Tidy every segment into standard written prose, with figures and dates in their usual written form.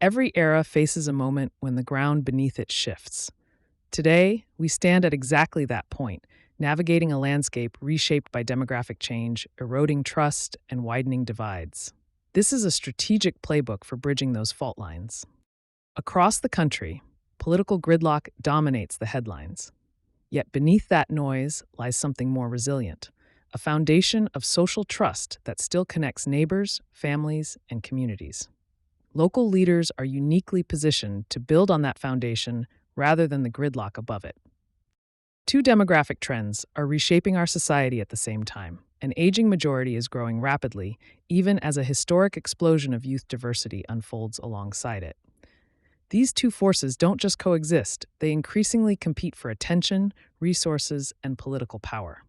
Every era faces a moment when the ground beneath it shifts. Today, we stand at exactly that point, navigating a landscape reshaped by demographic change, eroding trust, and widening divides. This is a strategic playbook for bridging those fault lines. Across the country, political gridlock dominates the headlines. Yet beneath that noise lies something more resilient, a foundation of social trust that still connects neighbors, families, and communities. Local leaders are uniquely positioned to build on that foundation rather than the gridlock above it. Two demographic trends are reshaping our society at the same time. An aging majority is growing rapidly, even as a historic explosion of youth diversity unfolds alongside it. These two forces don't just coexist, they increasingly compete for attention, resources, and political power.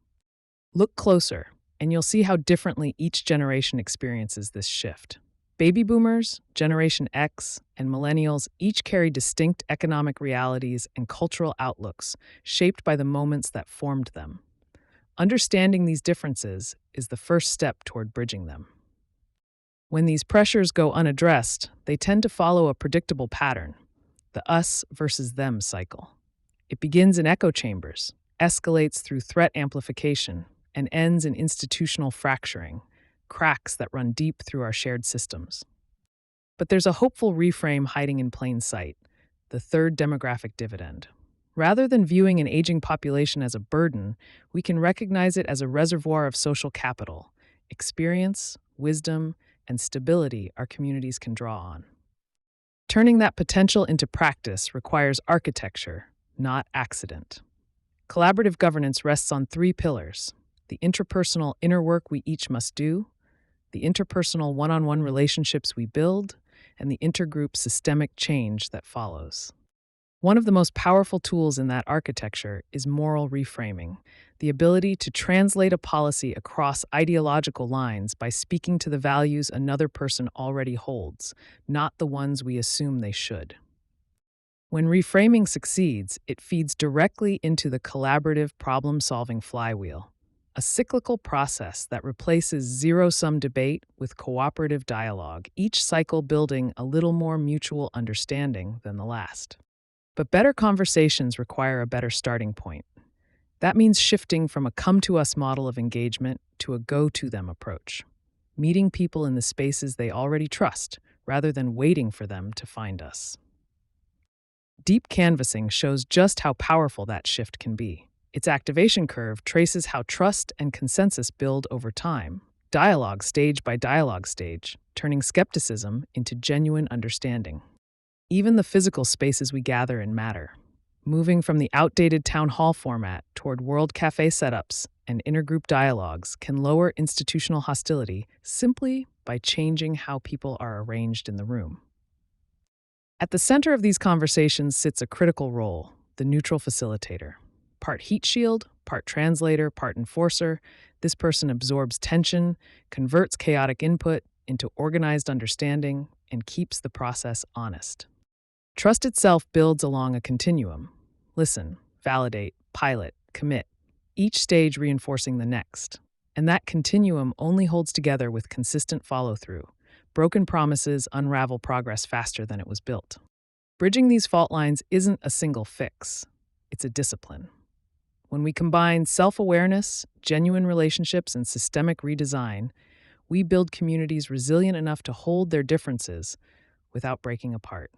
Look closer, and you'll see how differently each generation experiences this shift. Baby boomers, Generation X, and millennials each carry distinct economic realities and cultural outlooks shaped by the moments that formed them. Understanding these differences is the first step toward bridging them. When these pressures go unaddressed, they tend to follow a predictable pattern, the us versus them cycle. It begins in echo chambers, escalates through threat amplification, and ends in institutional fracturing, cracks that run deep through our shared systems. But there's a hopeful reframe hiding in plain sight, the third demographic dividend. Rather than viewing an aging population as a burden, we can recognize it as a reservoir of social capital, experience, wisdom, and stability our communities can draw on. Turning that potential into practice requires architecture, not accident. Collaborative governance rests on three pillars: the interpersonal inner work we each must do, the interpersonal one-on-one relationships we build, and the intergroup systemic change that follows. One of the most powerful tools in that architecture is moral reframing, the ability to translate a policy across ideological lines by speaking to the values another person already holds, not the ones we assume they should. When reframing succeeds, it feeds directly into the collaborative problem-solving flywheel, a cyclical process that replaces zero-sum debate with cooperative dialogue, each cycle building a little more mutual understanding than the last. But better conversations require a better starting point. That means shifting from a come-to-us model of engagement to a go-to-them approach, meeting people in the spaces they already trust, rather than waiting for them to find us. Deep canvassing shows just how powerful that shift can be. Its activation curve traces how trust and consensus build over time, dialogue stage by dialogue stage, turning skepticism into genuine understanding. Even the physical spaces we gather in matter. Moving from the outdated town hall format toward world cafe setups and intergroup dialogues can lower institutional hostility simply by changing how people are arranged in the room. At the center of these conversations sits a critical role, the neutral facilitator. Part heat shield, part translator, part enforcer, this person absorbs tension, converts chaotic input into organized understanding, and keeps the process honest. Trust itself builds along a continuum. Listen, validate, pilot, commit, each stage reinforcing the next. And that continuum only holds together with consistent follow-through. Broken promises unravel progress faster than it was built. Bridging these fault lines isn't a single fix. It's a discipline. When we combine self-awareness, genuine relationships, and systemic redesign, we build communities resilient enough to hold their differences without breaking apart.